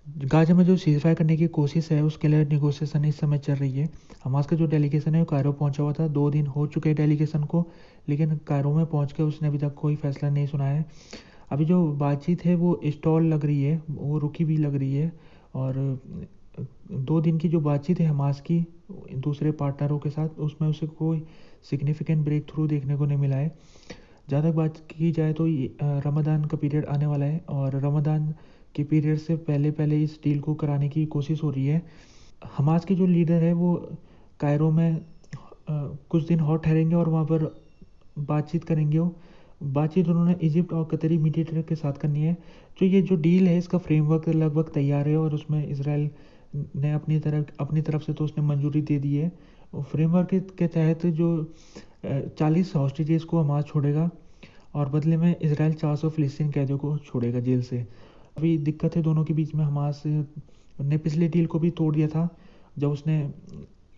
Gaza में जो seize fire करने की कोशिश है उसके लिए नेगोशिएशन इस समय चल रही है। हमास का जो डेलीगेशन है वो कायरो पहुंचा हुआ था, 2 दिन हो चुके हैं डेलीगेशन को, लेकिन कायरो में पहुंच के उसने अभी तक कोई फैसला नहीं सुनाया है। अभी जो बातचीत है वो स्टॉल लग रही है, वो रुकी भी लग रही है। और 2 दिन की जो बातचीत है हमास की दूसरे पार्टनरों के साथ, उसमें उसे कोई सिग्निफिकेंट ब्रेक थ्रू देखने को नहीं मिला है। जहाँ तक बात की जाए तो रमज़ान का पीरियड आने वाला है, और रमज़ान के पीरियड से पहले पहले इस डील को कराने की कोशिश हो रही है। हमास के जो लीडर है वो कायरो में कुछ दिन और ठहरेंगे और वहाँ पर बातचीत करेंगे। वो बातचीत उन्होंने इजिप्ट और कतरी मीडिएटर के साथ करनी है। जो ये जो डील है इसका फ्रेमवर्क लगभग तैयार है, और उसमें इसराइल ने अपनी तरफ से तो उसने मंजूरी दे दी है। फ्रेमवर्क के तहत जो 40 हॉस्टेजेस को हमास छोड़ेगा, और बदले में इसराइल 400 फ़िलिस्तीन कैदियों को छोड़ेगा जेल से। अभी दिक्कत है दोनों के बीच में। हमास ने पिछली डील को भी तोड़ दिया था, जब उसने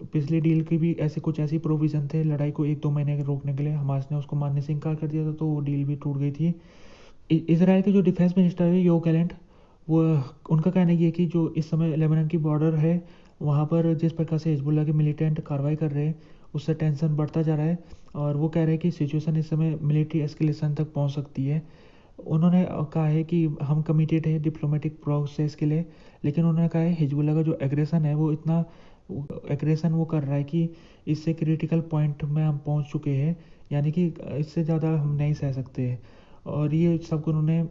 पिछली डील की भी ऐसी प्रोविज़न थे लड़ाई को 1-2 महीने रोकने के लिए, हमास ने उसको मानने से इनकार कर दिया था, तो वो डील भी टूट गई थी। इसराइल के जो डिफेंस मिनिस्टर है यो गैलेंट, वो उनका कहना ये है कि जो इस समय लेबनान की बॉर्डर है वहाँ पर जिस प्रकार से हिजबुल्ला के मिलिटेंट कार्रवाई कर रहे हैं उससे टेंशन बढ़ता जा रहा है, और वो कह रहे हैं कि सिचुएशन इस समय मिलिट्री एस्केलेशन तक पहुँच सकती है। उन्होंने कहा है कि हम कमिटेड है डिप्लोमेटिक प्रोसेस के लिए, लेकिन उन्होंने कहा है हिजबुल्ला का जो एग्रेशन है वो इतना एग्रेशन वो कर रहा है कि इससे क्रिटिकल पॉइंट में हम पहुंच चुके हैं, यानी कि इससे ज़्यादा हम नहीं सह सकते हैं। और ये सब उन्होंने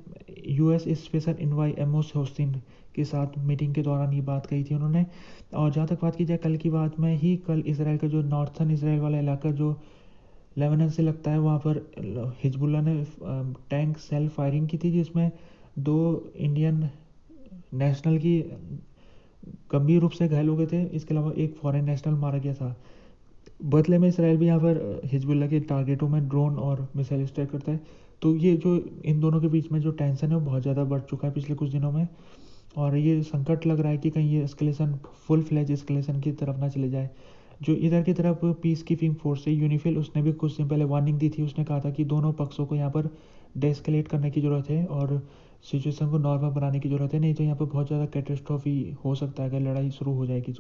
यूएस स्पेशल इनवाई एमोस होस्टिन के साथ मीटिंग के दौरान ये बात कही थी उन्होंने। और जहाँ तक बात की जाए कल की बात में ही, कल इसराइल का जो नॉर्थन इसराइल वाला इलाका जो लेबनान से लगता है वहाँ पर हिजबुल्ला ने टैंक सेल फायरिंग की थी, जिसमें 2 इंडियन नेशनल की गंभीर रूप से घायल हो गए थे। इसके अलावा एक फॉरेन नेशनल मारा गया था। बदले में इसराइल भी यहाँ पर हिजबुल्ला के टारगेटों में ड्रोन और मिसाइल स्ट्राइक करता है। तो ये जो इन दोनों के बीच में जो टेंशन है वो बहुत ज़्यादा बढ़ चुका है पिछले कुछ दिनों में, और ये संकट लग रहा है कि कहीं ये एस्केलेशन फुल फ्लैज एस्केलेशन की तरफ ना चले जाए। जो इधर की तरफ पीस कीपिंग फोर्स है यूनिफिल, उसने भी कुछ दिन पहले वार्निंग दी थी। उसने कहा था कि दोनों पक्षों को यहाँ पर डेस्केलेट करने की ज़रूरत है और सिचुएशन को नॉर्मल बनाने की ज़रूरत है, नहीं तो यहाँ पर बहुत ज़्यादा कैटेस्ट्रॉफी हो सकता है अगर लड़ाई शुरू हो जाएगी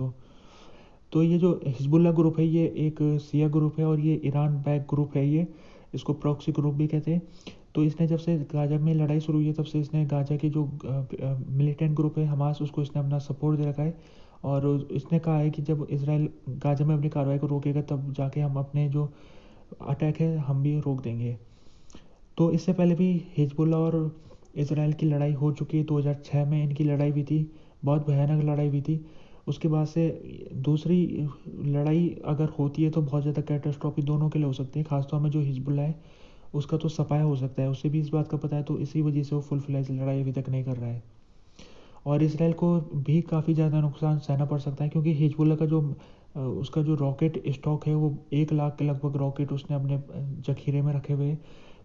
तो ये जो हिजबुल्ला ग्रुप है ये एक सिया ग्रुप है, और ये ईरान बैक ग्रुप है। ये इसको प्रॉक्सी ग्रुप भी कहते हैं। तो इसने जब से गाजा में लड़ाई शुरू हुई है तब से इसने गाजा की जो मिलिटेंट ग्रुप है हमास, उसको इसने अपना सपोर्ट दे रखा है। और इसने कहा है कि जब इसराइल गाजा में अपनी कार्रवाई को रोकेगा तब जाके हम अपने जो अटैक है हम भी रोक देंगे। तो इससे पहले भी हिजबुल्ला और इसराइल की लड़ाई हो चुकी है, 2006 में इनकी लड़ाई भी थी, बहुत भयानक लड़ाई भी थी। उसके बाद से दूसरी लड़ाई अगर होती है तो बहुत ज़्यादा कैटास्ट्रॉफी दोनों के लिए हो सकती है, खासतौर में जो हिजबुल्ला है उसका तो सफाया हो सकता है, उसे भी इस बात का पता है, तो इसी वजह से वो फुल फ्लैज लड़ाई अभी तक नहीं कर रहा है। और इसराइल को भी काफ़ी ज़्यादा नुकसान सहना पड़ सकता है, क्योंकि हिजबुल्ला का जो उसका जो रॉकेट स्टॉक है वो 1 लाख के लगभग रॉकेट उसने अपने जखीरे में रखे हुए हैं।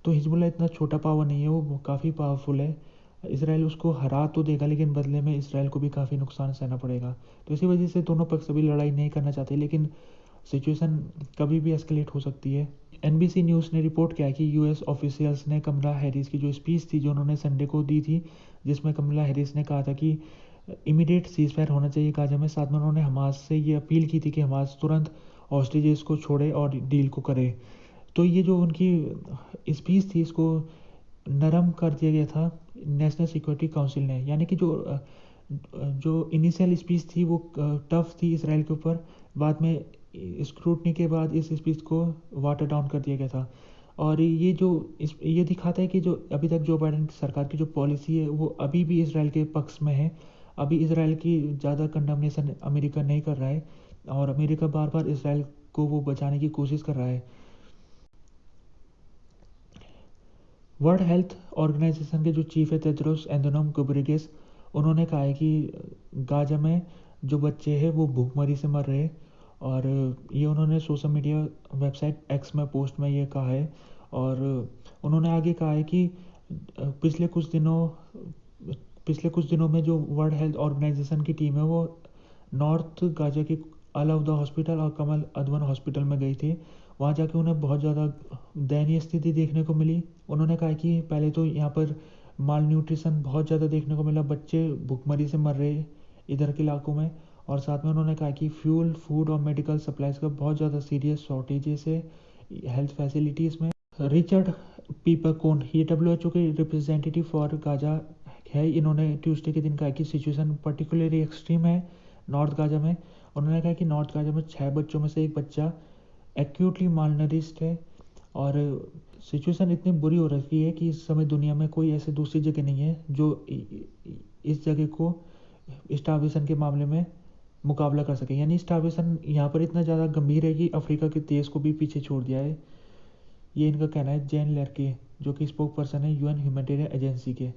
तो हिजबुल्ला इतना छोटा पावर नहीं है, वो काफ़ी पावरफुल है। इसराइल उसको हरा तो देगा, लेकिन बदले में इसराइल को भी काफ़ी नुकसान सहना पड़ेगा। तो इसी वजह से दोनों पक्ष अभी लड़ाई नहीं करना चाहते, लेकिन सिचुएशन कभी भी एस्केलेट हो सकती है। एनबीसी न्यूज़ ने रिपोर्ट किया कि यूएस ऑफिशियल्स ने कमला हैरिस की जो स्पीच थी जो उन्होंने संडे को दी थी, जिसमें कमला हैरिस ने कहा था कि इमीडिएट सीज फायर होना चाहिए गाजा में। साथ में उन्होंने हमास से ये अपील की थी कि हमास तुरंत हॉस्टेजेस को छोड़े और डील को करे। तो ये जो उनकी स्पीच थी इसको नरम कर दिया गया था नेशनल सिक्योरिटी काउंसिल ने, यानी कि जो इनिशियल स्पीच थी वो टफ थी इसराइल के ऊपर। बाद में स्क्रूटनी के बाद इस स्पीच को वाटर डाउन कर दिया गया था। और ये दिखाता है कि जो अभी तक जो बाइडेन की सरकार की जो पॉलिसी है वो अभी भी इसराइल के पक्ष में है। अभी इसराइल की ज़्यादा कंडमनेशन अमेरिका नहीं कर रहा है, और अमेरिका बार बार इसराइल को वो बचाने की कोशिश कर रहा है। वर्ल्ड हेल्थ ऑर्गेनाइजेशन के जो चीफ है टेड्रोस एधनोम घेब्रेयेसस, उन्होंने कहा है कि गाजा में जो बच्चे हैं वो भूखमरी से मर रहे हैं। और ये उन्होंने सोशल मीडिया वेबसाइट एक्स में पोस्ट में ये कहा है। और उन्होंने आगे कहा है कि पिछले कुछ दिनों पिछले कुछ दिनों में जो वर्ल्ड हेल्थ ऑर्गेनाइजेशन की टीम है वो नॉर्थ गाजा के अल अब्दा हॉस्पिटल और कमल अदवन हॉस्पिटल में गई थी। वहाँ जाके उन्हें बहुत ज़्यादा दयनीय स्थिति देखने को मिली। उन्होंने कहा कि पहले तो यहाँ पर माल न्यूट्रिशन बहुत ज़्यादा देखने को मिला, बच्चे भुखमरी से मर रहे इधर के इलाकों में। और साथ में उन्होंने कहा कि फ्यूल, फूड और मेडिकल सप्लाईज़ का बहुत ज़्यादा सीरियस शॉर्टेजेस है हेल्थ फैसिलिटीज़ में। रिचर्ड पीपरकोन, ये WHO के रिप्रेजेंटेटिव फॉर गाजा है, इन्होंने ट्यूसडे के दिन कहा कि सिचुएशन पर्टिकुलरली एक्सट्रीम है नॉर्थ गाजा में। उन्होंने कहा कि नॉर्थ गाजा में 6 बच्चों में से एक बच्चा एक्यूटली मालनरिश्ड है और सिचुएशन इतनी बुरी हो रखी है कि इस समय दुनिया में कोई ऐसी दूसरी जगह नहीं है जो इस जगह को स्टार्वेशन के मामले में मुकाबला कर सके। यानी स्टार्वेशन यहाँ पर इतना ज़्यादा गंभीर है कि अफ्रीका के देश को भी पीछे छोड़ दिया है। ये इनका कहना है, जैन लर्के जो कि स्पोक पर्सन है UN ह्यूमैनिटेरियन एजेंसी के।